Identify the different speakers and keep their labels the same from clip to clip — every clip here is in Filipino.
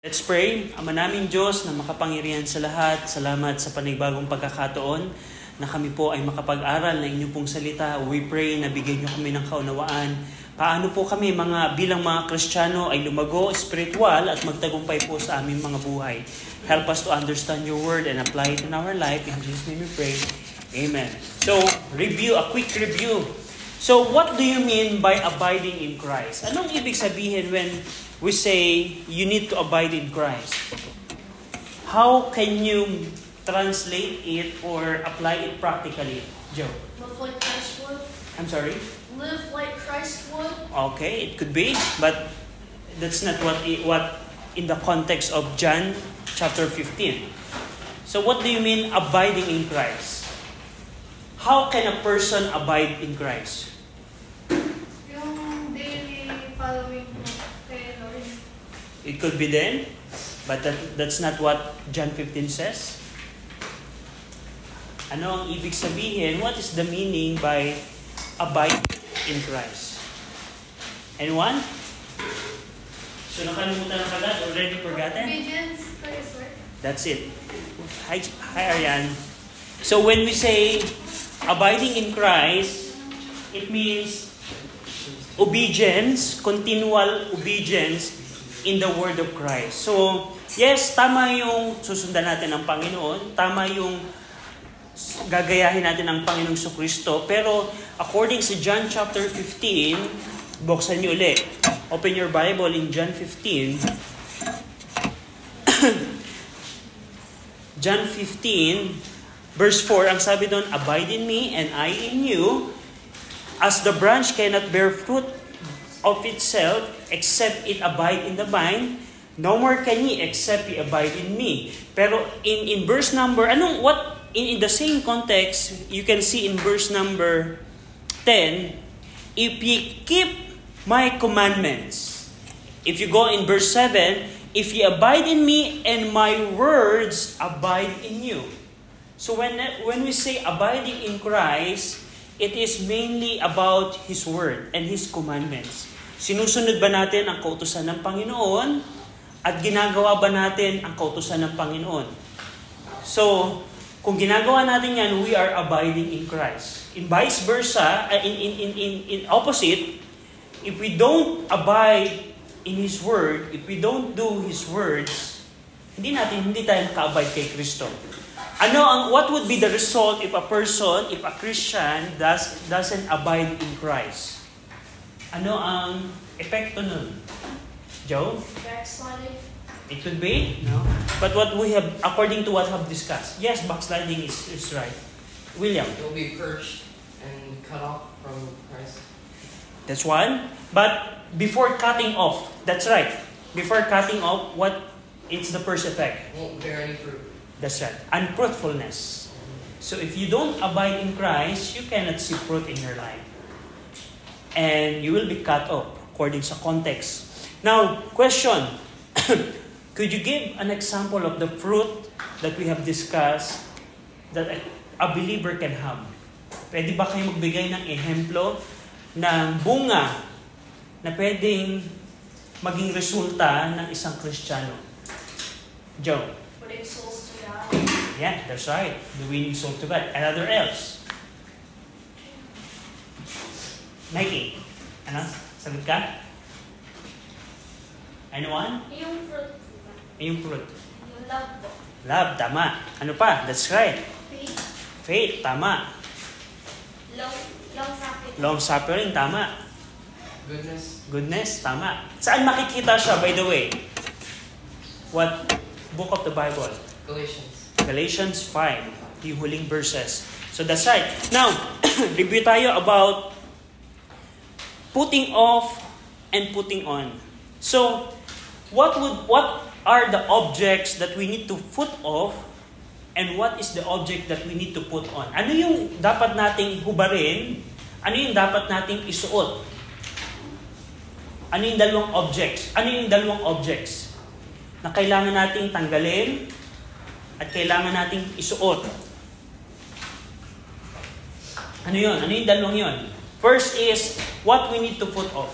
Speaker 1: Let's pray. Ama naming Diyos na makapangyarihan sa lahat, salamat sa panibagong pagkakataon na kami po ay makapag-aral ng inyong pong salita. We pray na bigyan niyo kami ng kaunawaan. Paano po kami bilang mga Kristiyano ay lumago, spiritual at magtagumpay po sa aming mga buhay. Help us to understand your word and apply it in our life. In Jesus' name we pray. Amen. So, a quick review. So, what do you mean by abiding in Christ? Anong ibig sabihin when we say you need to abide in Christ? How can you translate it or apply it practically? Joe?
Speaker 2: Live like Christ would.
Speaker 1: I'm sorry?
Speaker 2: Live like Christ would.
Speaker 1: Okay, it could be, but that's not what in the context of John chapter 15. So what do you mean abiding in Christ? How can a person abide in Christ?
Speaker 2: Yung daily following mo kay Lord.
Speaker 1: It could be then, but that's not what John 15 says. Ano ang ibig sabihin? What is the meaning by abide in Christ? Anyone? So nakalimutan na kagad? Already forgotten?
Speaker 2: Obedience to His word.
Speaker 1: That's it. Hi Ariane. So when we say abiding in Christ, it means obedience, continual obedience in the word of Christ. So, yes, tama yung susundan natin ng Panginoon, tama yung gagayahin natin ang Panginoong Jesucristo, pero according sa John chapter 15, buksan niyo ulit. Open your Bible in John 15. John 15, verse 4, ang sabi doon, abide in me and I in you, as the branch cannot bear fruit of itself except it abide in the vine, no more can ye except ye abide in me. Pero in verse number, in the same context, you can see in verse number 10, if ye keep my commandments. If you go in verse 7, if ye abide in me and my words abide in you. So when we say abiding in Christ, it is mainly about His Word and His commandments. Sinusunod ba natin ang kautusan ng Panginoon at ginagawa ba natin ang kautusan ng Panginoon? So, kung ginagawa natin yan, we are abiding in Christ. In vice versa, in opposite, if we don't abide in His Word, if we don't do His words, hindi tayo maka-abide kay Kristo. What would be the result if a Christian doesn't abide in Christ? Ano ang epekto nun? Joe?
Speaker 2: Backsliding.
Speaker 1: It could be, no? But what we have, according to what we have discussed, yes, backsliding is right. William?
Speaker 3: It will be purged and cut off from Christ.
Speaker 1: That's one. But before cutting off, that's right. Before cutting off, it's the first effect?
Speaker 3: Won't bear any fruit.
Speaker 1: That's right. Unfruitfulness. So if you don't abide in Christ, you cannot see fruit in your life. And you will be cut off according sa context. Now, question. Could you give an example of the fruit that we have discussed that a believer can have? Pwede ba kayo magbigay ng ehemplo ng bunga na pwedeng maging resulta ng isang Kristiyano? Joe?
Speaker 2: Putting souls to God.
Speaker 1: Yeah, that's right. The winning soul to God. Another else? Nike? Ano? Sagot ka? Anyone?
Speaker 2: Yung fruit.
Speaker 1: Yung fruit.
Speaker 2: Yung love po.
Speaker 1: Love, tama. Ano pa? That's right.
Speaker 2: Faith.
Speaker 1: Faith, tama.
Speaker 2: Long suffering.
Speaker 1: Long suffering, tama.
Speaker 3: Goodness.
Speaker 1: Tama. Saan makikita siya, by the way? What book of the Bible? Galatians 5, yung huling verses. So that's right. Now, review tayo about putting off and putting on. So, what are the objects that we need to put off and what is the object that we need to put on? Ano yung dapat nating hubarin? Ano yung dapat nating isuot? Ano yung dalawang objects na kailangan nating tanggalin at kailangan nating isuot? Ano yun? Ano yung dalawang yun? First is what we need to put off.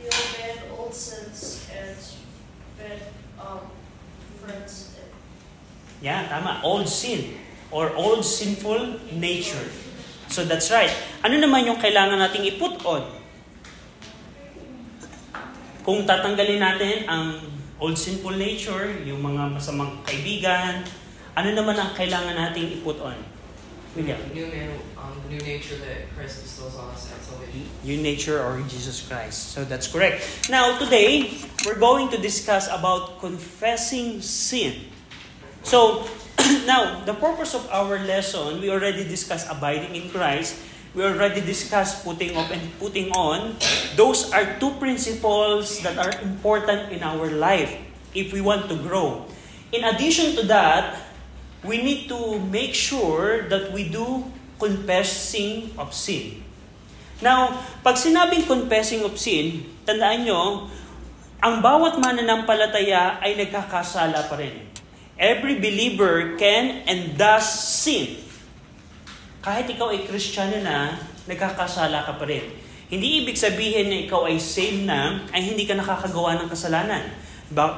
Speaker 2: The old man, old sins. friends.
Speaker 1: Yeah, tama. Old sin or old sinful nature. So that's right. Ano naman yung kailangan nating i-put on? Kung tatanggalin natin ang old sinful nature, yung mga masamang kaibigan, ano naman ang kailangan nating i-put on? William?
Speaker 3: The new nature that Christ bestows on us at salvation.
Speaker 1: New nature or Jesus Christ. So that's correct. Now, today, we're going to discuss about confessing sin. So, now, the purpose of our lesson, we already discussed abiding in Christ. We already discussed putting off and putting on. Those are two principles that are important in our life if we want to grow. In addition to that, we need to make sure that we do confessing of sin. Now, pag sinabing confessing of sin, tandaan nyo, ang bawat mananampalataya ay nagkakasala pa rin. Every believer can and does sin. Kahit ikaw ay Kristiyano na, nagkakasala ka pa rin. Hindi ibig sabihin na ikaw ay saved na, ay hindi ka nakakagawa ng kasalanan.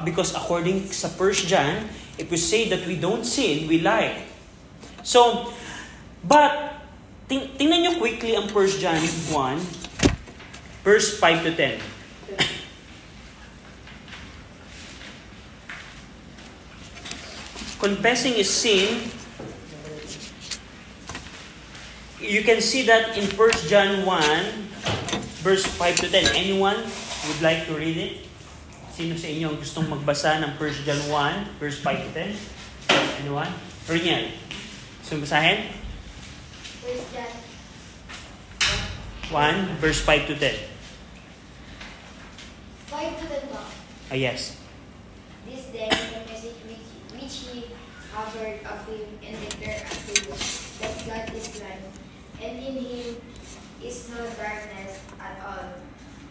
Speaker 1: Because according sa 1 John, if we say that we don't sin, we lie. So, but, tingnan nyo quickly ang 1 John 1, verse 5 to 10. Confessing is sin. You can see that in 1 John 1, verse 5 to 10. Anyone would like to read it? Sino sa inyo ang gustong magbasa ng 1 John 1, verse 5 to 10? Anyone? Riniel. Gusto basahin?
Speaker 2: 1 John
Speaker 1: 1, verse 5 to 10.
Speaker 2: 5 to 10 ba?
Speaker 1: Yes.
Speaker 2: This then the message which ye have heard of him and declare unto you, that God is light, and in him is no darkness at all.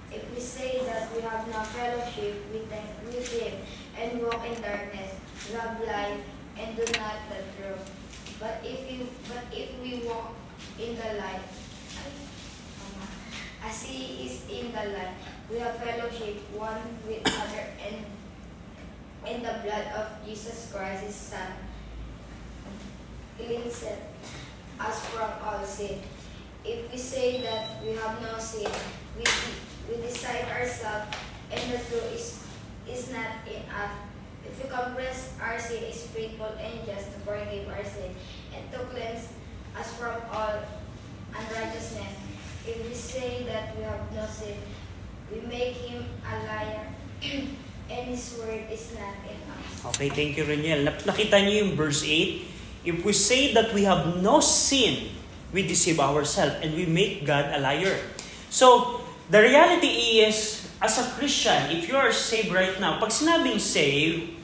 Speaker 2: If we say that we have no fellowship with him and walk in darkness, we have light and do not the truth. But if we walk in the light, as he is in the light, we have fellowship one with another, and in the blood of Jesus Christ, his Son, cleanseth us from all sin. If we say that we have no sin, we deceive ourselves, and the truth is not in us. If we confess our sin, is faithful and just to forgive our sin, and to cleanse us from all unrighteousness. If we say that we have no sin, we make him a liar, and his word is not in us.
Speaker 1: Okay, thank you, Reniel. Nakita niyo yung verse 8? If we say that we have no sin, we deceive ourselves and we make God a liar. So, the reality is, as a Christian, if you are saved right now, pag sinabing save,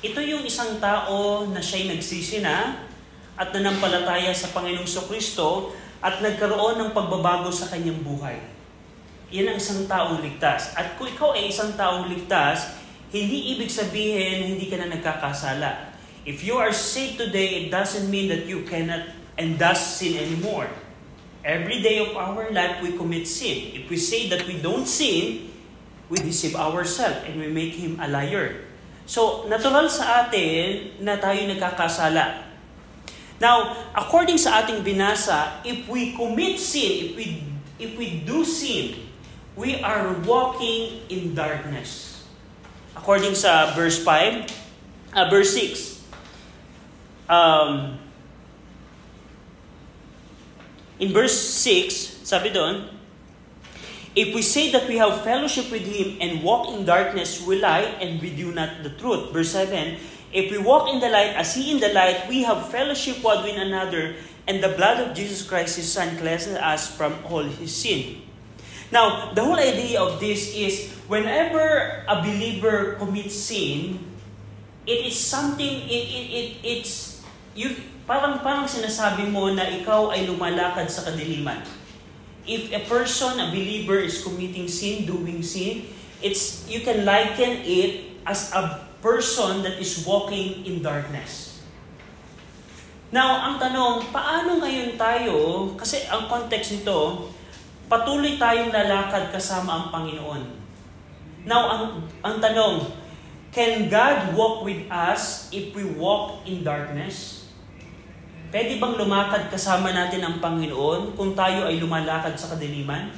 Speaker 1: ito yung isang tao na siya'y nagsisi na at nanampalataya sa Panginoong Kristo at nagkaroon ng pagbabago sa kanyang buhay. Yan ang isang taong ligtas. At kung ikaw ay isang taong ligtas, hindi ibig sabihin na hindi ka na nagkakasala. If you are saved today, it doesn't mean that you cannot and does sin anymore. Every day of our life, we commit sin. If we say that we don't sin, we deceive ourselves and we make him a liar. So, natural sa atin na tayo nagkakasala. Now, according sa ating binasa, if we commit sin, if we do sin, we are walking in darkness. According sa verse 5, verse 6. In verse 6, sabi doon, if we say that we have fellowship with him and walk in darkness, we lie and we do not the truth. Verse 7, if we walk in the light as he in the light, we have fellowship one with another, and the blood of Jesus Christ, his Son, cleanses us from all his sin. Now, the whole idea of this is, whenever a believer commits sin, it is something, it's, parang sinasabi mo na ikaw ay lumalakad sa kadiliman. If a person, a believer, is committing sin, doing sin, you can liken it as a person that is walking in darkness. Now, ang tanong, paano ngayon tayo, kasi ang context nito, patuloy tayong lalakad kasama ang Panginoon. Now, ang tanong, Can God walk with us if we walk in darkness? Pwede bang lumakad kasama natin ang Panginoon kung tayo ay lumalakad sa kadiliman?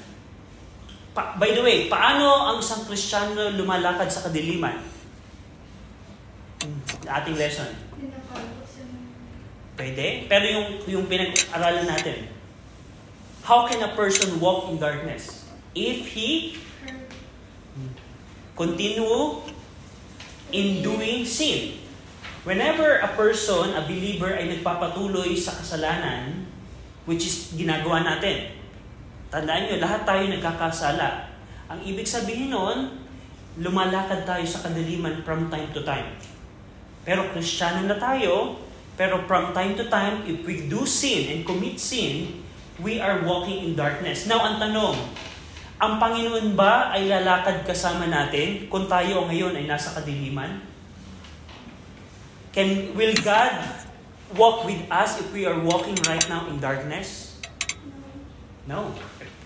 Speaker 1: By the way, paano ang isang Kristiyano lumalakad sa kadiliman? Ating lesson. Pwede. Pero yung pinag-aralan natin. How can a person walk in darkness? If he continue in doing sin. Whenever a person, a believer, ay nagpapatuloy sa kasalanan, which is ginagawa natin. Tandaan nyo, lahat tayo nagkakasala. Ang ibig sabihin nun, lumalakad tayo sa kadiliman from time to time. Pero Kristiyano na tayo, pero from time to time, if we do sin and commit sin, we are walking in darkness. Now, ang tanong, ang Panginoon ba ay lalakad kasama natin kung tayo ngayon ay nasa kadiliman? Will God walk with us if we are walking right now in darkness? No.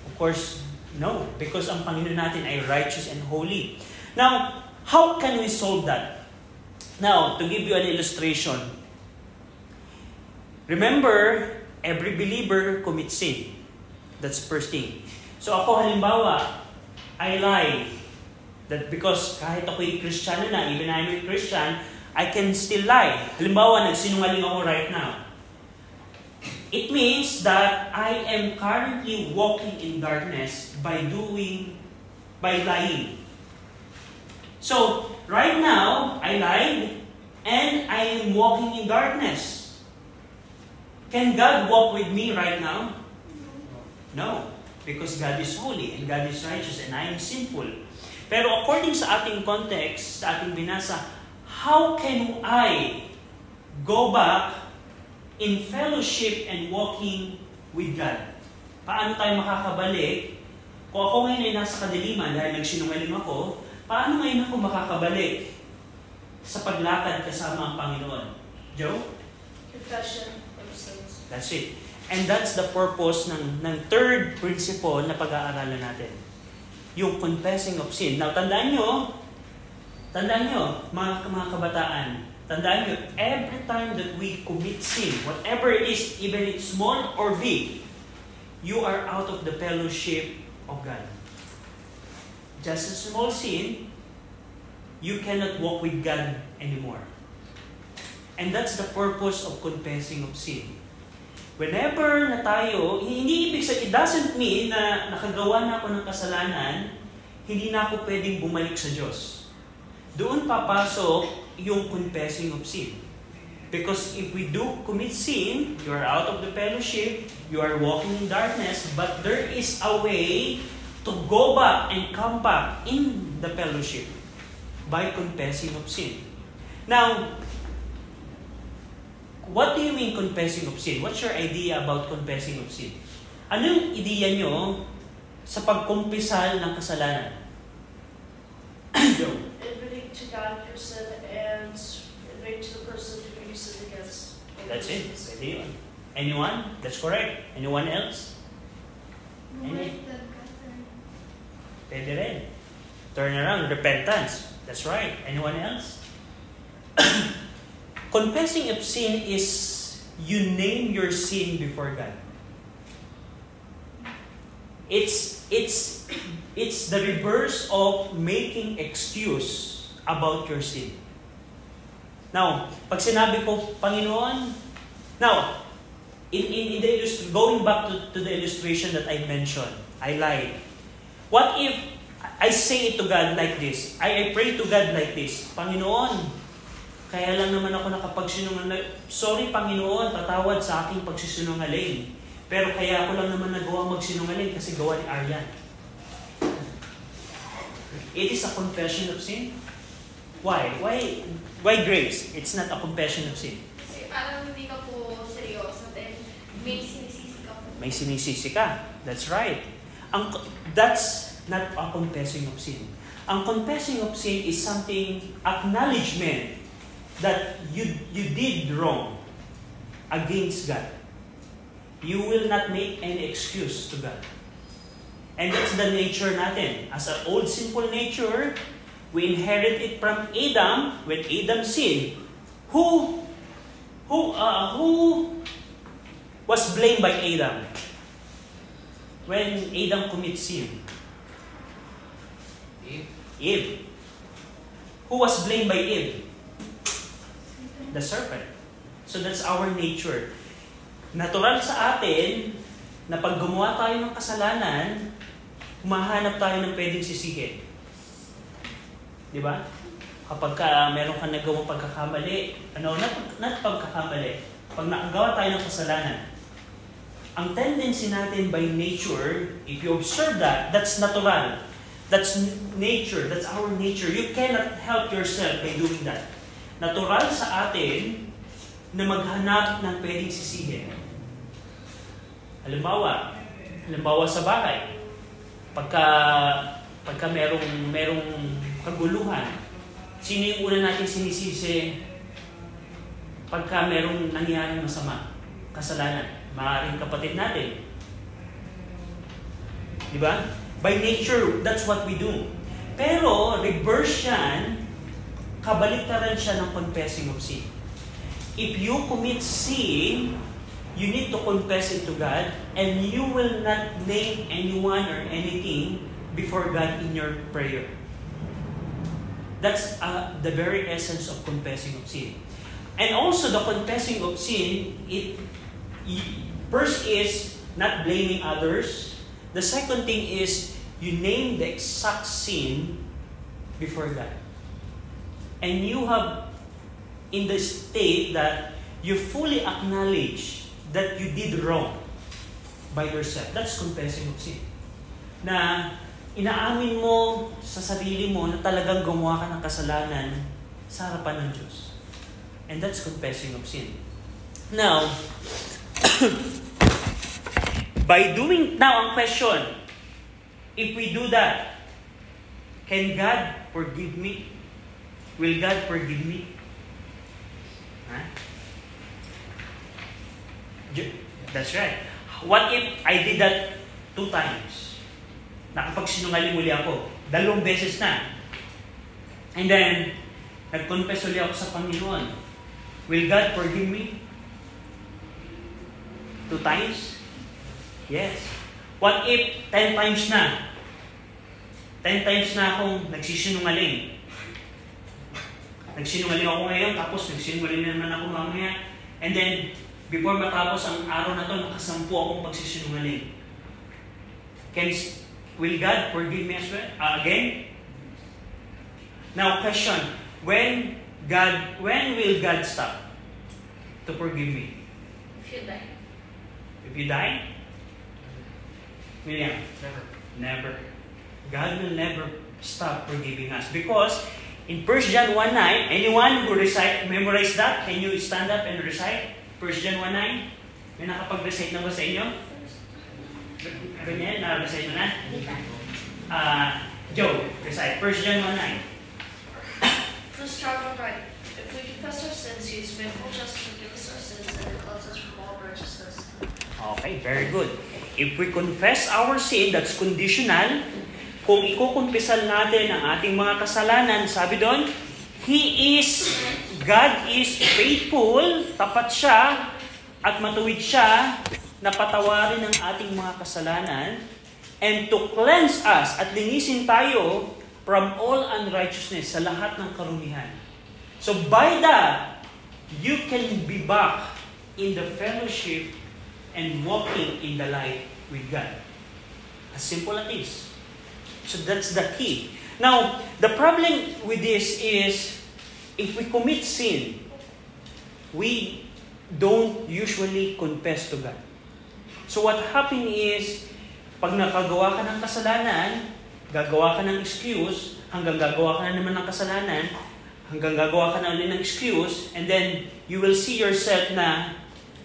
Speaker 1: Of course, no. Because ang Panginoon natin ay righteous and holy. Now, how can we solve that? Now, to give you an illustration. Remember, every believer commits sin. That's first thing. So ako halimbawa, I lie. That because kahit ako'y Kristiyano na, even I'm a Christian, I can still lie. Halimbawa, nagsinungaling ako right now. It means that I am currently walking in darkness by lying. So, right now, I lied and I am walking in darkness. Can God walk with me right now? No. Because God is holy and God is righteous and I am sinful. Pero according sa ating context, sa ating binasa, how can I go back in fellowship and walking with God? Paano tayo makakabalik? Kung ako ngayon ay nasa kadiliman dahil nagsinungaling ako, paano ngayon ako makakabalik sa paglakad kasama ang Panginoon? Joe?
Speaker 2: Confession of sins.
Speaker 1: That's it. And that's the purpose ng third principle na pag-aaralan natin. Yung confessing of sin. Now, tandaan nyo, mga kabataan, tandaan nyo, every time that we commit sin, whatever it is, even it's small or big, you are out of the fellowship of God. Just a small sin, you cannot walk with God anymore. And that's the purpose of confessing of sin. Whenever na tayo, hindi ibig sabihin, it doesn't mean na nakagawa na ako ng kasalanan, hindi na ako pwedeng bumalik sa Diyos. Doon papasok yung confessing of sin. Because if we do commit sin, you are out of the fellowship, you are walking in darkness, but there is a way to go back and come back in the fellowship by confessing of sin. Now, what do you mean confessing of sin? What's your idea about confessing of sin? Anong ideya nyo sa pagkumpisal ng kasalanan?
Speaker 4: Admitting to God your sin and admitting to the person who you sin against.
Speaker 1: That's it. Pwede yun. Anyone? That's correct. Anyone else? Pwede rin. Turn around. Repentance. That's right. Anyone else? Confessing of sin is you name your sin before God. It's the reverse of making excuse about your sin. Now, pag sinabi ko, Panginoon, now, in the going back to the illustration that I mentioned, I lied. What if I say it to God like this? I pray to God like this, Panginoon, kaya lang naman ako nakapagsinungaling. Sorry, Panginoon, patawad sa aking pagsisinungaling. Pero kaya ako lang naman nagawa magsinungaling kasi gawa ni Aryan. It is a confession of sin. Why? Why grace? It's not a confession of sin.
Speaker 2: Kasi parang hindi ka po seryoso, then may sinisisi ka po.
Speaker 1: May sinisisi ka. That's right. That's not a confessing of sin. Ang confessing of sin is something, acknowledgement that you did wrong against God. You will not make any excuse to God. And that's the nature natin. As an old sinful nature, We inherit it from Adam when Adam sinned. Who was blamed by Adam when Adam commits sin? Eve. Who was blamed by Eve? The serpent. So that's our nature. Natural sa atin na pag gumawa tayo ng kasalanan, humahanap tayo ng pwedeng sisihin. Di ba? Kapag meron kang nagawang pagkakamali, not pagkakamali, pag nakagawa tayo ng kasalanan, ang tendency natin by nature, if you observe that, that's natural. That's nature. That's our nature. You cannot help yourself by doing that. Natural sa atin na maghanap ng pwedeng sisihin. Halimbawa sa bahay, pagka merong kaguluhan, sino yung una natin sinisisi pagka merong nangyaring masama, kasalanan? Maaaring kapatid natin. Di ba? By nature, that's what we do. Pero, reverse yan, kabaliktaran siya ng confessing of sin. If you commit sin, you need to confess it to God, and you will not name anyone or anything before God in your prayer. That's the very essence of confessing of sin. And also the confessing of sin, first is not blaming others. The second thing is you name the exact sin before God. And you have in the state that you fully acknowledge that you did wrong by yourself. That's confessing of sin. Na inaamin mo sa sarili mo na talagang gumawa ka ng kasalanan sa harapan ng Diyos. And that's confessing of sin. Now, ang question, if we do that, can God forgive me? Will God forgive me? Huh? That's right. What if I did that 2 times? Nakapagsinungaling muli ako. 2 beses na. And then, nag-confess ulit ako sa Panginoon. Will God forgive me? 2 times? Yes. What if 10 times na? 10 times na akong nagsisinungaling. Nagsinungaling ako ngayon, tapos nagsinungaling naman ako mamaya. And then, before matapos ang araw na to, nakasampu akong pagsisinungaling. Will God forgive me as well? Again? Now, question. When will God stop to forgive me?
Speaker 4: If you die.
Speaker 1: If you die? William? Never. God will never stop forgiving us. Because in 1 John 1:9, anyone who memorize that, can you stand up and recite? 1 John 1:9? May nakapag-recite na ba sa inyo? Ganyan, na-recite mo na? Joe, recite. 1 John 1:9.
Speaker 4: 1 John 1:9. If we confess our sins, He is faithful just to forgive us our sins and to cleanse us from all unrighteousness.
Speaker 1: Okay, very good. If we confess our sin, that's conditional. Kung ikukumpisal natin ang ating mga kasalanan, sabi doon, God is faithful, tapat siya, at matuwid siya na patawarin ang ating mga kasalanan and to cleanse us at linisin tayo from all unrighteousness, sa lahat ng karumihan. So by that, you can be back in the fellowship and walking in the light with God. As simple as this. So that's the key. Now, the problem with this is, if we commit sin, we don't usually confess to God. So what happens is, pag nakagawa ka ng kasalanan, gagawa ka ng excuse, hanggang gagawa ka na naman ng kasalanan, hanggang gagawa ka na ulit ng excuse, and then you will see yourself na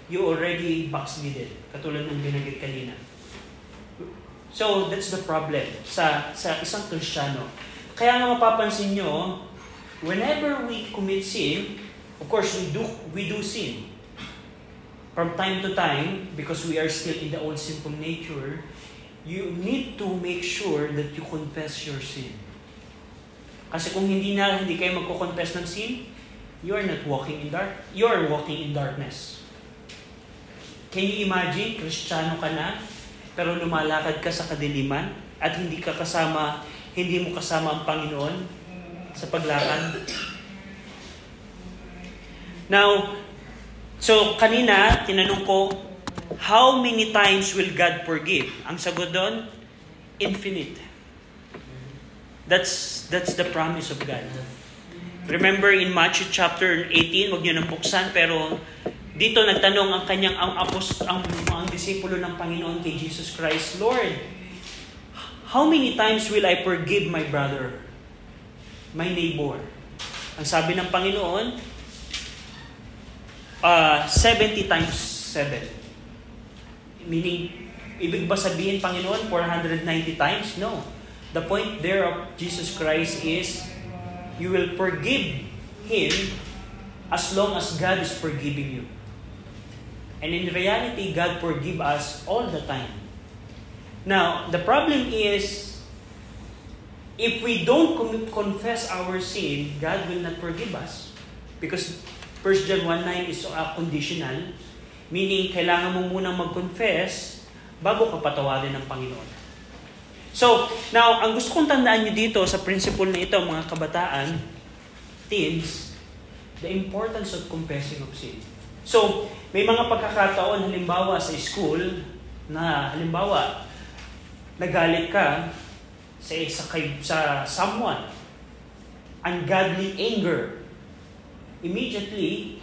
Speaker 1: you already backslided, katulad ng binanggit kanina. So, that's the problem sa isang Kristiyano. Kaya nga mapapansin nyo, whenever we commit sin, of course, we do sin. From time to time, because we are still in the old simple nature, you need to make sure that you confess your sin. Kasi kung hindi kayo magko-confess ng sin, you are walking in darkness. Can you imagine, Kristiyano ka na, pero lumalakad ka sa kadiliman at hindi mo kasama ang Panginoon sa paglakad? Now, so kanina, tinanong ko, how many times will God forgive? Ang sagot doon, infinite. That's the promise of God. Remember in Matthew chapter 18, wag niyo nang buksan, pero dito nagtanong ang disipulo ng Panginoon kay Jesus Christ, Lord, how many times will I forgive my brother, my neighbor? Ang sabi ng Panginoon, 70 times 7. Meaning, ibig ba sabihin, Panginoon, 490 times? No. The point there of Jesus Christ is, you will forgive Him as long as God is forgiving you. And in reality, God forgives us all the time. Now, the problem is, if we don't confess our sin, God will not forgive us. Because 1 John 1:9 is conditional, meaning kailangan mo munang mag-confess bago ka patawarin ng Panginoon. So, now, ang gusto kong tandaan nyo dito sa principle na ito, mga kabataan, teens, the importance of confessing of sin. So, may mga pagkakataon, halimbawa sa school, na halimbawa, nagalit ka sa someone, ungodly anger, immediately,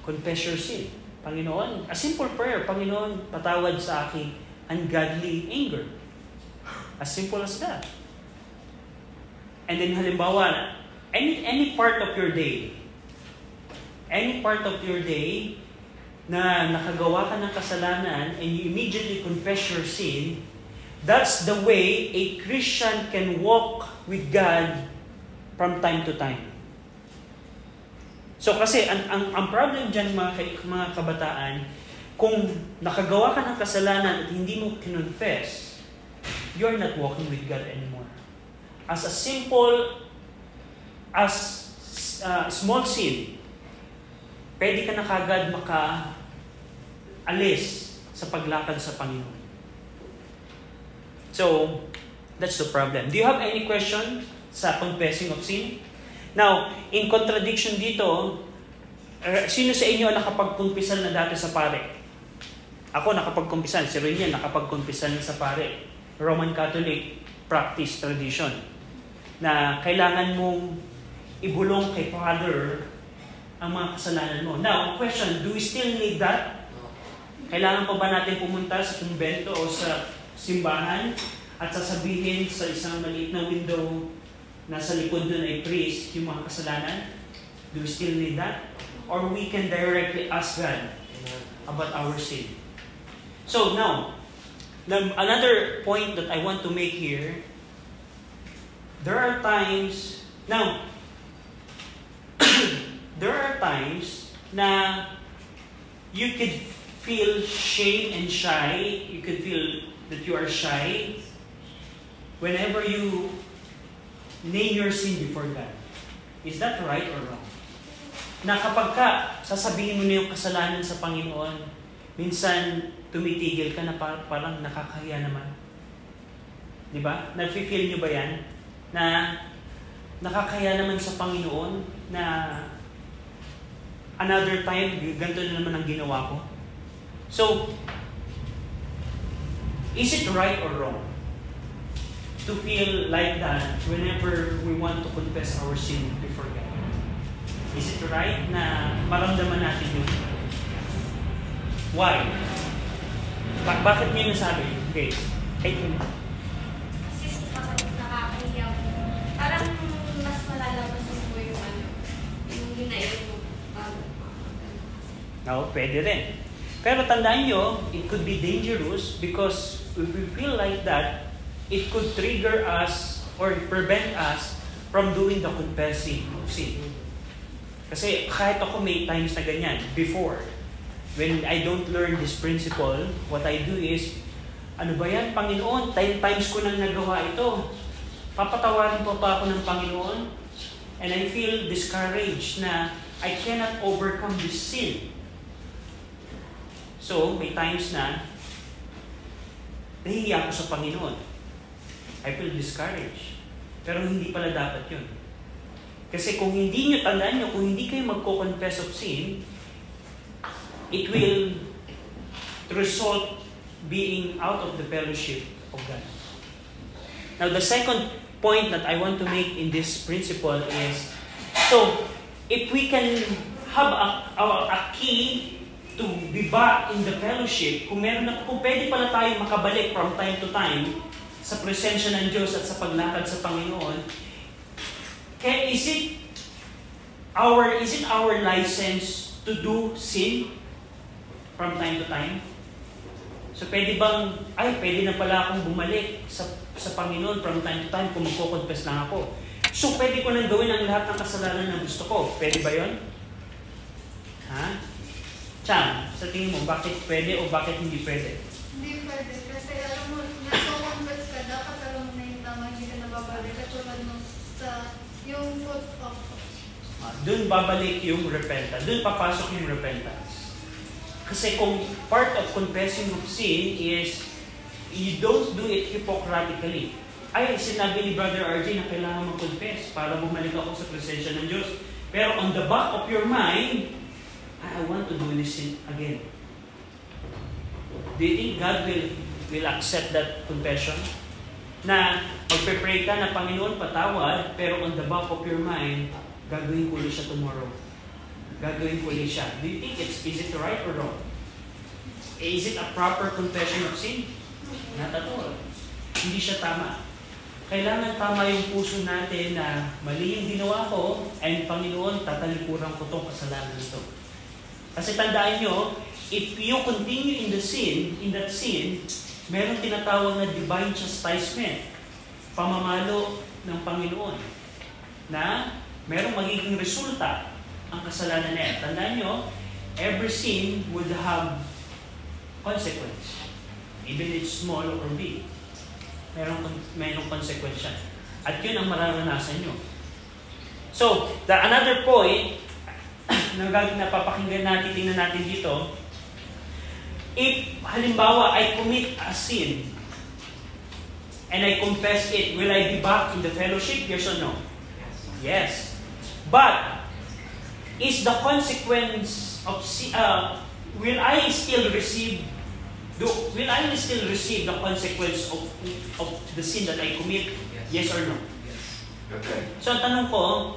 Speaker 1: confess your sin. Panginoon, a simple prayer, Panginoon, patawad sa aking ungodly anger. As simple as that. And then halimbawa, any part of your day na nakagawa ka ng kasalanan and you immediately confess your sin, that's the way a Christian can walk with God from time to time. So kasi ang problem dyan mga kabataan, kung nakagawa ka ng kasalanan at hindi mo kinonfess, you're not walking with God anymore. As a simple as small sin, pwede ka na kagad maka-alis sa paglakad sa Panginoon. So, that's the problem. Do you have any question sa confessing of sin? Now, in contradiction dito, sino sa inyo nakapagkumpisal na dati sa pare? Ako nakapagkumpisal, si Renian nakapagkumpisal sa pare. Roman Catholic practice tradition na kailangan mong ibulong kay Father ang mga kasalanan mo. Now, question, do we still need that? Kailangan pa ba natin pumunta sa kumbento o sa simbahan at sasabihin sa isang maliit na window na sa likod doon ay priest yung mga kasalanan? Do we still need that? Or we can directly ask God about our sin? So now, another point that I want to make here, there are times na you could feel shame and shy, you could feel that you are shy whenever you name your sin before God. Is that right or wrong? Na kapag sasabihin mo na yung kasalanan sa Panginoon, minsan tumitigil ka na parang nakakahiya naman. Di ba? Nafe-feel nyo ba yan? Na nakakahiya naman sa Panginoon na another time, ganito na naman ang ginawa ko. So, is it right or wrong to feel like that whenever we want to confess our sin before God? Is it right na maramdaman natin yun? Why? Bakit niyo nasabi? Okay.
Speaker 5: Kasi kapag nakakahiya ko, parang mas malalabas po yung hinayin mo.
Speaker 1: No, pwede rin. Pero tandaan nyo, it could be dangerous because if we feel like that, it could trigger us or prevent us from doing the confessing of sin. Kasi kahit ako may times na ganyan, before, when I don't learn this principle, what I do is, ano ba yan, Panginoon? 10 times ko nang nagawa ito. Papatawarin pa ako ng Panginoon? And I feel discouraged na I cannot overcome this sin. So, may times na nahihiya ako sa Panginoon. I feel discouraged. Pero hindi pala dapat yun. Kasi kung hindi nyo, tandaan nyo, kung hindi kayo magko-confess of sin, it will result being out of the fellowship of God. Now, the second point that I want to make in this principle is, so, if we can have a key to be back in the fellowship, kung pwede pala tayo makabalik from time to time sa presensya ng Diyos at sa paglakad sa Panginoon, is it our license to do sin from time to time? So pwede na pala akong bumalik sa Panginoon from time to time kung magko-confess lang ako. So pwede ko nang gawin ang lahat ng kasalanan na gusto ko. Pwede ba yun? Ha? Chang, sa tingin mo, bakit pwede o bakit hindi pwede?
Speaker 5: Hindi pwede. Kasi alam mo, nagko-confess ka, dapat alam mo na yung tama, hindi ka nababalik. Katulad mo sa yung foot of...
Speaker 1: Doon babalik yung repentance. Doon papasok yung repentance. Kasi kung part of confessing of sin is you don't do it hypocritically. Ay, sinabi ni Brother RJ na kailangan mag-confess para bumalik ako sa presensya ng Diyos. Pero on the back of your mind, I want to do this sin again. Do you think God will accept that confession? Na magpe-pray ka na, Panginoon, patawad, pero on the back of your mind, gagawin ko ulit siya tomorrow. Gagawin ko ulit siya. Do you think is it right or wrong? Is it a proper confession of sin? Not at all. Hindi siya tama. Kailangan tama yung puso natin na mali yung ginawa ko, and Panginoon, tatalikuran ko itong kasalanan nito. Kasi tandaan nyo, if you continue in that sin, meron tinatawag na divine chastisement, pamamalo ng Panginoon, na merong magiging resulta ang kasalanan na yan. Tandaan nyo, every sin would have consequence. Even it's small or big. Merong consequence yan. At yun ang mararanasan nyo. So, another point na napapakinggan natin, tingnan natin dito, if halimbawa I commit a sin and I confess it, will I be back in the fellowship? Yes or no? Yes. But is the consequence of sin, will I still receive the consequence of the sin that I commit? Yes or no?
Speaker 3: Yes.
Speaker 6: Okay.
Speaker 1: So ang tanong ko,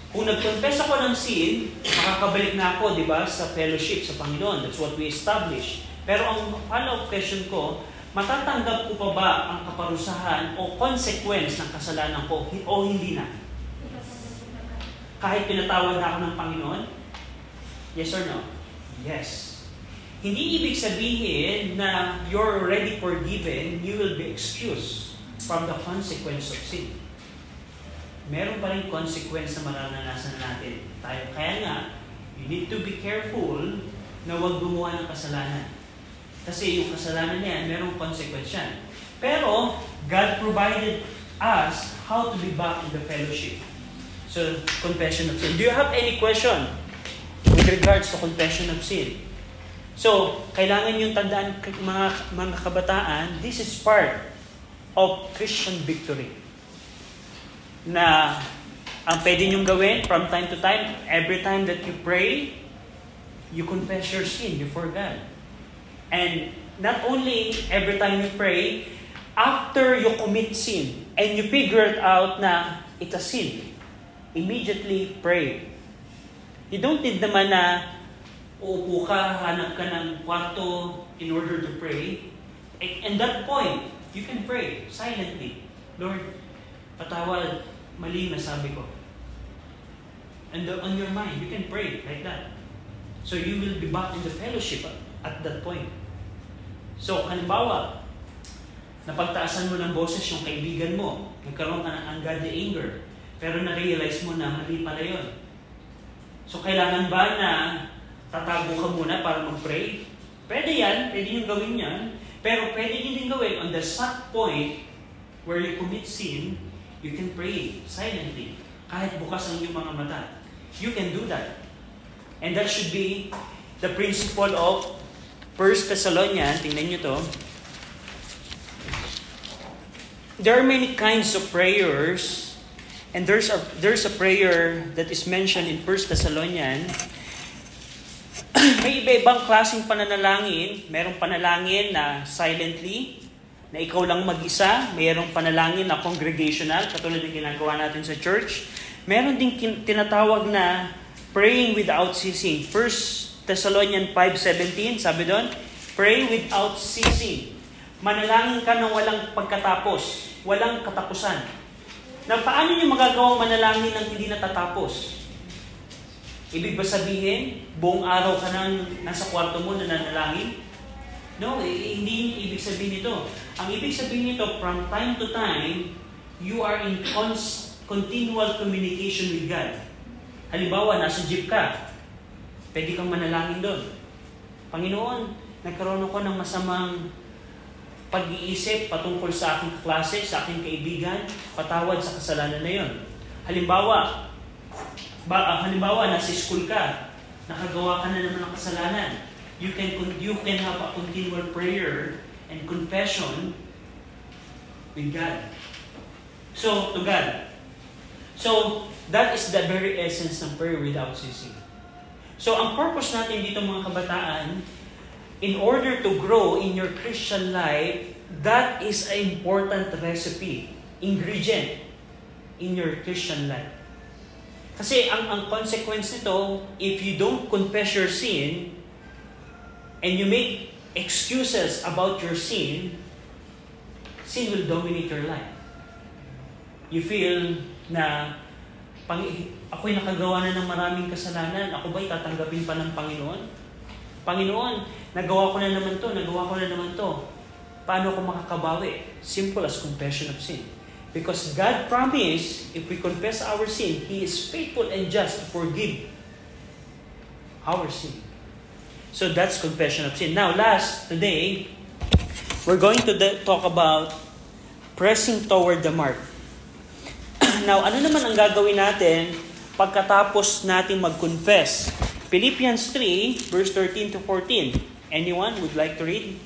Speaker 1: kung nag-confess ako ng sin, makakabalik na ako, di ba, sa fellowship, sa Panginoon. That's what we establish. Pero ang follow-up question ko, matatanggap ko pa ba ang kaparusahan o consequence ng kasalanan ko o hindi na? Kahit pinatawad na ako ng Panginoon? Yes or no? Yes. Hindi ibig sabihin na you're already forgiven, you will be excused from the consequence of sin. Meron pa rin consequence na mararanasan natin tayo. Kaya nga, you need to be careful na huwag gumawa ng kasalanan. Kasi yung kasalanan niya, merong consequence yan. Pero, God provided us how to be back in the fellowship. So, confession of sin. Do you have any question with regards to confession of sin? So, kailangan yung tandaan mga kabataan, this is part of Christian victory. Na ang pwede niyong gawin from time to time, every time that you pray, you confess your sin before God. And not only every time you pray, after you commit sin and you figure it out na it's a sin, immediately pray. You don't need naman na uupo ka, hanap ka ng kwarto in order to pray. And that point, you can pray silently. Lord, patawad, mali na sabi ko. And on your mind, you can pray like that. So you will be back in the fellowship at that point. So, halimbawa, napagtaasan mo ng boses yung kaibigan mo, nagkaroon ka ng ungodly anger, pero na-realize mo na mali pala yun. So, kailangan ba na tatago ka muna para mag-pray? Pwede yan, pwede yung gawin yan, pero pwede din gawin on the exact point where you commit sin, You can pray silently. Kahit bukas ang iyong mga mata. You can do that. And that should be the principle of 1 Thessalonians. Tingnan nyo to. There are many kinds of prayers. And there's a prayer that is mentioned in 1 Thessalonians. May iba-ibang klaseng pananalangin. Merong panalangin na silently, na ikaw lang mag-isa. Mayroong panalangin na congregational, katulad ng ginagawa natin sa church. Meron ding tinatawag na praying without ceasing. 1 Thessalonians 5:17, sabi doon, pray without ceasing. Manalangin ka ng walang pagkatapos, walang katapusan. Na paano niyo magagawang manalangin ng hindi natatapos? Ibig ba sabihin, buong araw ka nang nasa kwarto mo na nanalangin? No, hindi ibig sabihin ito. Ang ibig sabihin nito, from time to time, you are in continual communication with God. Halimbawa, nasa jeep ka, pwede kang manalangin doon. Panginoon, nagkaroon ako ng masamang pag-iisip patungkol sa aking klase, sa aking kaibigan, patawad sa kasalanan na yon. Halimbawa, nasa school ka, nakagawa ka na naman ng kasalanan. You can have a continual prayer and confession with God. So, to God. So, that is the very essence ng prayer without ceasing. So, ang purpose natin dito mga kabataan, in order to grow in your Christian life, that is an important recipe, ingredient in your Christian life. Kasi ang consequence nito, if you don't confess your sin, and you make excuses about your sin, sin will dominate your life. You feel na, ako'y nakagawa na ng maraming kasalanan, ako ba'y tatanggapin pa ng Panginoon? Panginoon, nagawa ko na naman to. Paano ako makakabawi? Simple as confession of sin. Because God promised, if we confess our sin, He is faithful and just to forgive our sin. So that's confession of sin. Now, today, we're going to talk about pressing toward the mark. Now, ano naman ang gagawin natin pagkatapos natin mag-confess? Philippians 3, verse 13 to 14. Anyone would like to read?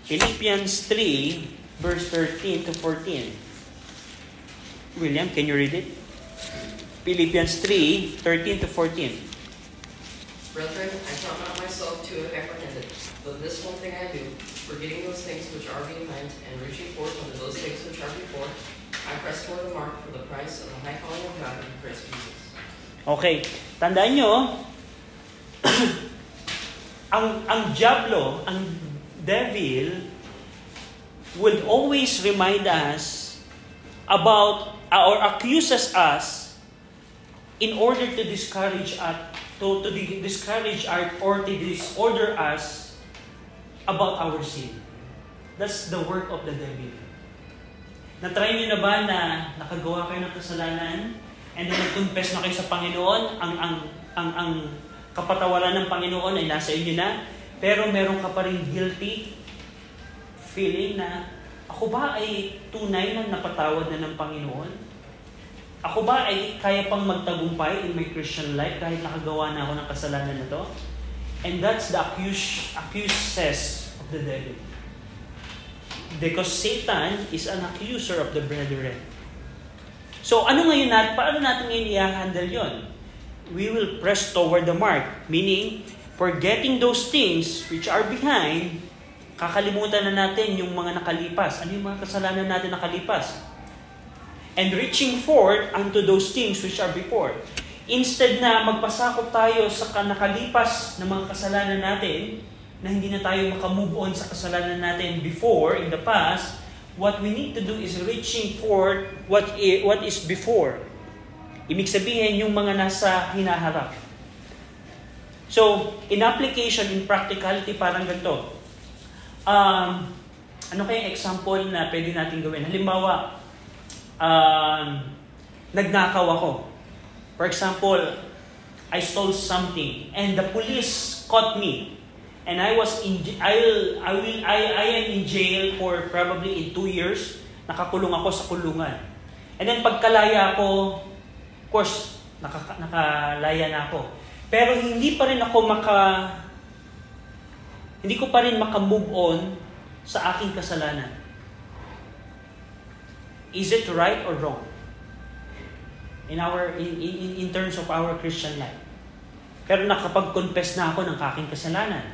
Speaker 1: Philippians 3, verse 13 to 14. William, can you read it? Philippians 3, 13 to 14.
Speaker 3: Brethren, I count not myself to have apprehended, but this one thing I do, forgetting those things which are behind, and reaching forth unto those things which are before, I press toward the mark for the prize of the high calling of God in Christ Jesus.
Speaker 1: Okay, tandaan nyo, ang diablo, ang devil, will always remind us about, or accuses us in order to discourage us, to disorder us about our sin. That's the work of the devil. Na-try nyo na ba na nakagawa kayo ng kasalanan and then nag-confess na kayo sa Panginoon, ang kapatawaran ng Panginoon ay nasa inyo na, pero meron ka pa rin guilty feeling na, ako ba ay tunay na napatawad na ng Panginoon? Ako ba ay kaya pang magtagumpay in my Christian life kahit nakagawa na ako ng kasalanan na to? And that's the accuses of the devil. Because Satan is an accuser of the brethren. So ano ngayon paano natin ngayon i-handle yun? We will press toward the mark. Meaning, forgetting those things which are behind, kakalimutan na natin yung mga nakalipas. Ano yung mga kasalanan natin nakalipas? And reaching forth unto those things which are before. Instead na magpasakop tayo sa nakalipas na mga kasalanan natin, na hindi na tayo makamove on sa kasalanan natin before, in the past, what we need to do is reaching forth what is before. Ibig sabihin, yung mga nasa hinaharap. So, in application, in practicality, parang ganito. Ano kayang example na pwede natin gawin? Halimbawa, nagnakaw ako. For example, I stole something and the police caught me. And I am in jail for probably in 2 years. Nakakulong ako sa kulungan. And then pagkalaya ko, of course, nakalaya na ako. Pero hindi ko pa rin maka-move on sa aking kasalanan. Is it right or wrong? In terms of our Christian life. Pero nakapag-confess na ako ng aking kasalanan.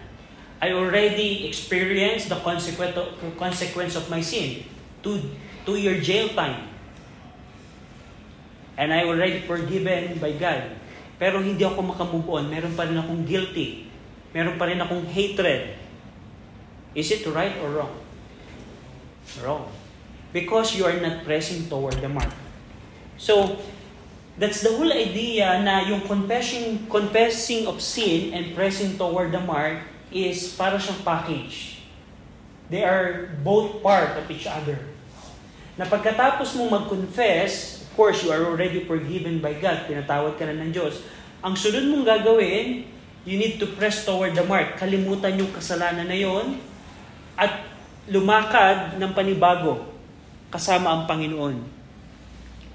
Speaker 1: I already experienced the consequence of my sin. 2-year jail time. And I already forgiven by God. Pero hindi ako makamove on. Meron pa rin akong guilty. Meron pa rin akong hatred. Is it right or wrong? Wrong. Because you are not pressing toward the mark. So, that's the whole idea na yung confessing of sin and pressing toward the mark is para siyang package. They are both part of each other. Na pagkatapos mong mag-confess, of course, you are already forgiven by God. Pinatawad ka na ng Diyos. Ang sunod mong gagawin, you need to press toward the mark. Kalimutan yung kasalanan na yon at lumakad ng panibago kasama ang Panginoon.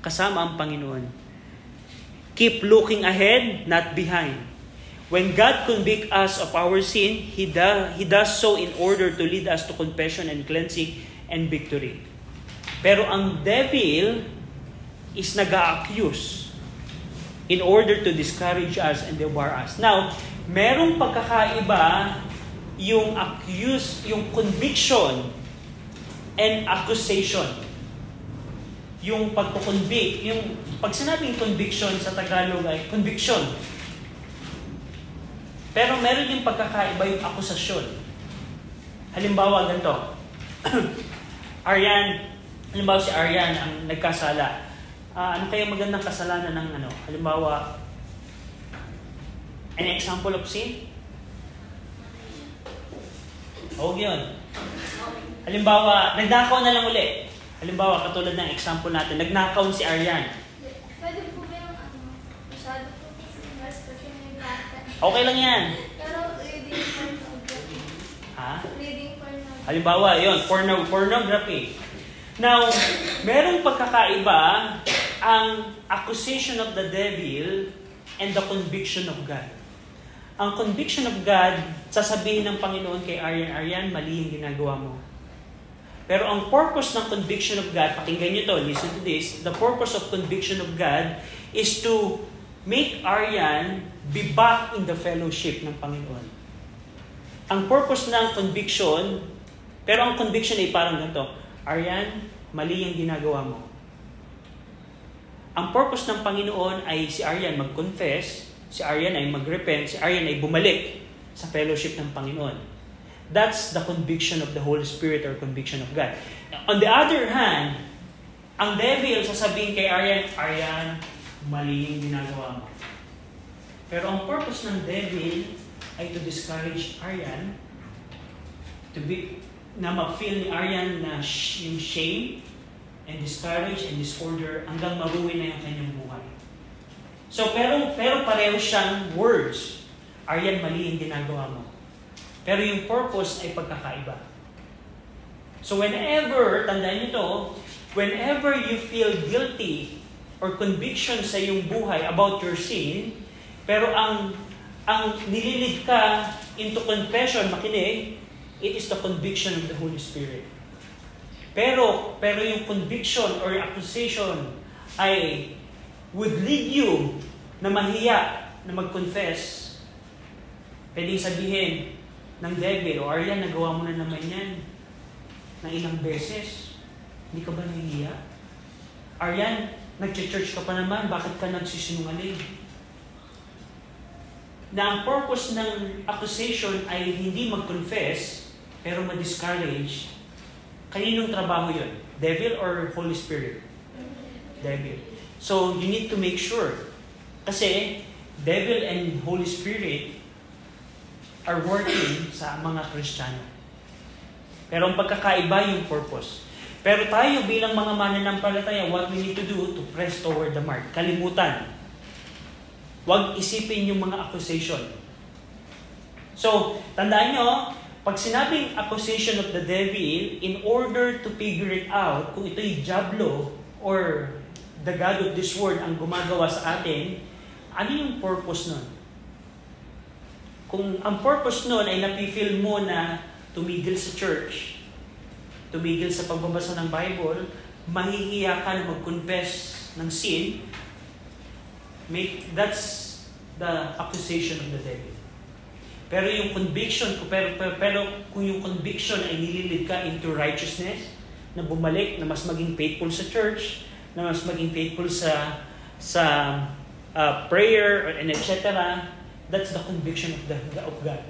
Speaker 1: Kasama ang Panginoon. Keep looking ahead, not behind. When God convicts us of our sin, He does so in order to lead us to confession and cleansing and victory. Pero ang devil is nag-a-accuse in order to discourage us and devour us. Now, merong pagkakaiba yung conviction and accusation. Yung pagpo-convict, pag sinabing conviction sa Tagalog ay conviction. Pero meron yung pagkakaiba yung akusasyon. Halimbawa, ganito. Halimbawa si Aryan ang nagkasala. Ano kaya magandang kasalanan ng ano? Halimbawa, an example of sin? Huwag yun. Halimbawa, nagnakaw na lang uli. Halimbawa, katulad ng example natin, nagnakaw si Aryan.
Speaker 5: Pwede po ba yung masyado po kasi may bata.
Speaker 1: Okay lang yan.
Speaker 5: Pero reading pornography.
Speaker 1: Ha?
Speaker 5: Reading pornography.
Speaker 1: Halimbawa, yun, pornography. Now, merong pagkakaiba ang accusation of the devil and the conviction of God. Ang conviction of God, sasabihin ng Panginoon kay Aryan, mali yung ginagawa mo. Pero ang purpose ng conviction of God, pakinggan nyo to, listen to this, the purpose of conviction of God is to make Aryan be back in the fellowship ng Panginoon. Ang purpose ng conviction, pero ang conviction ay parang ganito, Aryan, mali ang ginagawa mo. Ang purpose ng Panginoon ay si Aryan mag-confess, si Aryan ay mag-repent, si Aryan ay bumalik sa fellowship ng Panginoon. That's the conviction of the Holy Spirit or conviction of God. On the other hand, ang devil sasabihin kay Aryan, mali yung ginagawa mo. Pero ang purpose ng devil ay to discourage Aryan, na mag-feel ni Aryan na yung shame and discourage and disorder hanggang maruin na yung kanyang buhay. So, pero pareho siyang words. Aryan, mali yung ginagawa mo. Pero yung purpose ay pagkakaiba. So whenever, tandaan nyo to, whenever you feel guilty or conviction sa iyong buhay about your sin, pero ang nililid ka into confession, makinig, it is the conviction of the Holy Spirit. Pero yung conviction or accusation ay would lead you na mahiya, na mag-confess. Pwedeng sabihin ng devil, o Aryan, nagawa mo na naman yan ng ilang beses. Hindi ka ba nahihiya? Aryan, nag-church ka pa naman, bakit ka nagsisinungaling? Na ang purpose ng accusation ay hindi mag-confess, pero ma-discourage. Kaninong trabaho yun? Devil or Holy Spirit? Devil. So, you need to make sure. Kasi, devil and Holy Spirit are working sa mga Kristiyano. Pero ang pagkakaiba yung purpose. Pero tayo bilang mga mananampalataya, what we need to do to press toward the mark. Kalimutan. Huwag isipin yung mga accusation. So, tandaan nyo, pag sinabing accusation of the devil, in order to figure it out, kung ito'y diablo or the God of this world ang gumagawa sa atin, ano yung purpose nun? Kung ang purpose nun ay napifeel mo na tumigil sa church, tumigil sa pagbabasa ng Bible, mahihiya ka na mag-confess ng sin, that's the accusation of the devil. Pero yung conviction, pero kung yung conviction ay nililid ka into righteousness, na bumalik, na mas maging faithful sa church, na mas maging faithful sa prayer, and etc., that's the conviction of God.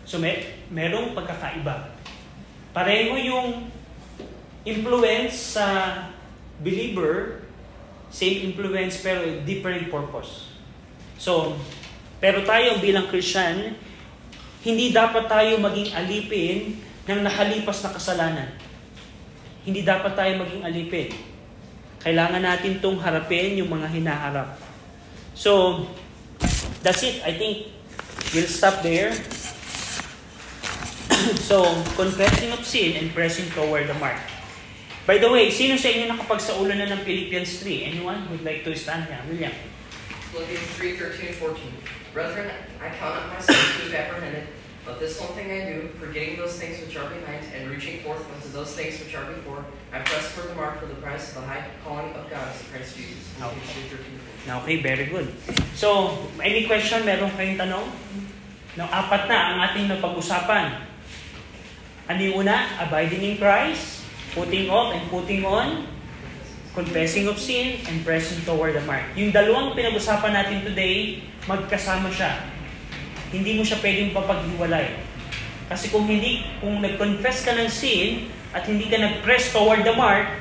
Speaker 1: So merong pagkakaiba. Pareho yung influence sa believer, same influence pero different purpose. So, pero tayo bilang Christian, hindi dapat tayo maging alipin ng nakalipas na kasalanan. Hindi dapat tayo maging alipin. Kailangan natin itong harapin yung mga hinaharap. So, that's it. I think we'll stop there. So, confessing of sin and pressing toward the mark. By the way, sino sa inyo nakapagsaulo na ng Philippians 3? Anyone would like to stand here? William.
Speaker 3: Philippians 3:13-14. Brethren, I count not myself to have apprehended, but this one thing I do, forgetting those things which are behind, and reaching forth unto those things which are before, I press toward the mark for the prize of the high calling of God as Christ Jesus.
Speaker 1: Okay, very good. So, any question? Meron kayong tanong? Now, 4 na ang ating napag-usapan. Ano yung una? Abiding in Christ, putting off and putting on, confessing of sin, and pressing toward the mark. Yung dalawang pinag-usapan natin today, magkasama siya. Hindi mo siya pwedeng papaghiwalay. Kasi kung nag-confess ka ng sin, at hindi ka nag-press toward the mark,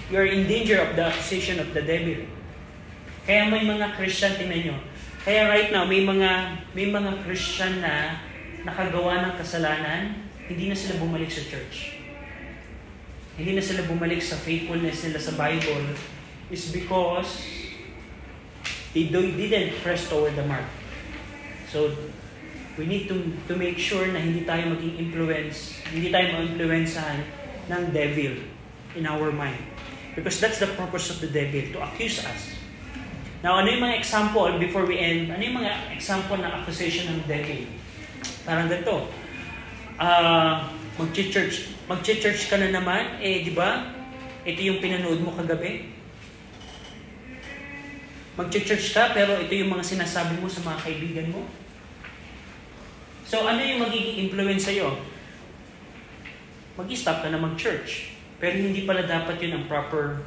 Speaker 1: you're in danger of the accusation of the devil. Kaya may mga Christian, tingnan nyo. Kaya right now, may mga Christian na nakagawa ng kasalanan, hindi na sila bumalik sa church. Hindi na sila bumalik sa faithfulness nila sa Bible is because they didn't press toward the mark. So, we need to make sure na hindi tayo ma-influencehan ng devil in our mind. Because that's the purpose of the devil, to accuse us. Now, ano yung mga example, before we end, ano yung mga example ng accusation ng devil? Parang ganito. Mag-church ka na naman, di ba? Ito yung pinanood mo kagabi. Mag-church ka, pero ito yung mga sinasabi mo sa mga kaibigan mo. So, ano yung magiging influence sa'yo? Mag-stop ka na mag-church. Pero hindi pala dapat yun ang proper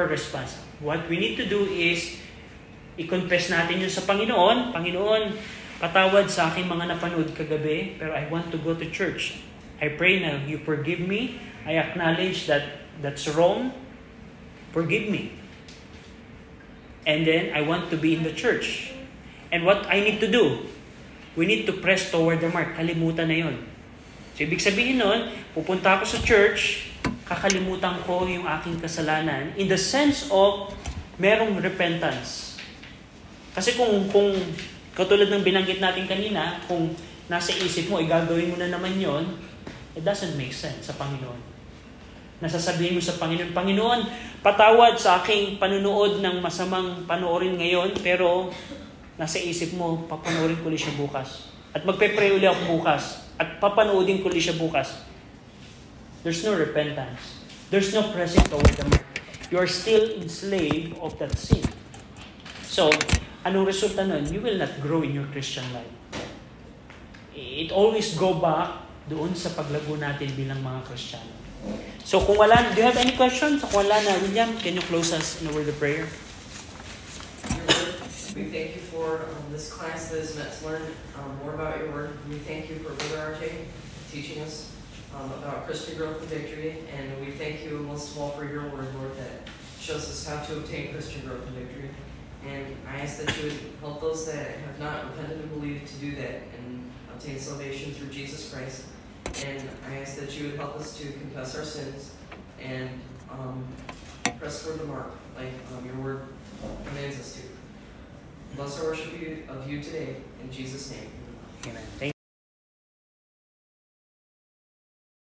Speaker 1: response. What we need to do is, i-confess natin yun sa Panginoon. Panginoon, patawad sa aking mga napanood kagabi, pero I want to go to church. I pray na you forgive me. I acknowledge that that's wrong. Forgive me. And then, I want to be in the church. And what I need to do? We need to press toward the mark. Kalimutan na yun. So, ibig sabihin nun, pupunta ako sa church, kakalimutan ko yung aking kasalanan in the sense of merong repentance. Kasi kung katulad ng binanggit natin kanina, kung nasa isip mo, igagawin mo na naman yon, it doesn't make sense sa Panginoon. Nasasabihin mo sa Panginoon, Panginoon, patawad sa aking panunood ng masamang panoorin ngayon, pero nasa isip mo, papanoorin ko ulit siya bukas. At magpe-pray ulit ako bukas. At papanoodin ko ulit siya bukas. There's no repentance. There's no pressing toward the mark. You are still enslaved of that sin. So, anong resulta nun? You will not grow in your Christian life. It always go back doon sa paglago natin bilang mga Kristiyano. So, kung wala, do you have any questions? Kung wala na, William, can you close us in a word of prayer?
Speaker 3: We thank you for this class that is meant to learn more about your word. We thank you for Brother RJ teaching us about Christian growth and victory. And we thank you most of all for your word, Lord, that shows us how to obtain Christian growth and victory. And I ask that you would help those that have not repented and believed to do that and obtain salvation through Jesus Christ. And I ask that you would help us to confess our sins and press toward the mark, like your word commands us to. Bless our worship of you today, in Jesus' name.
Speaker 1: Amen.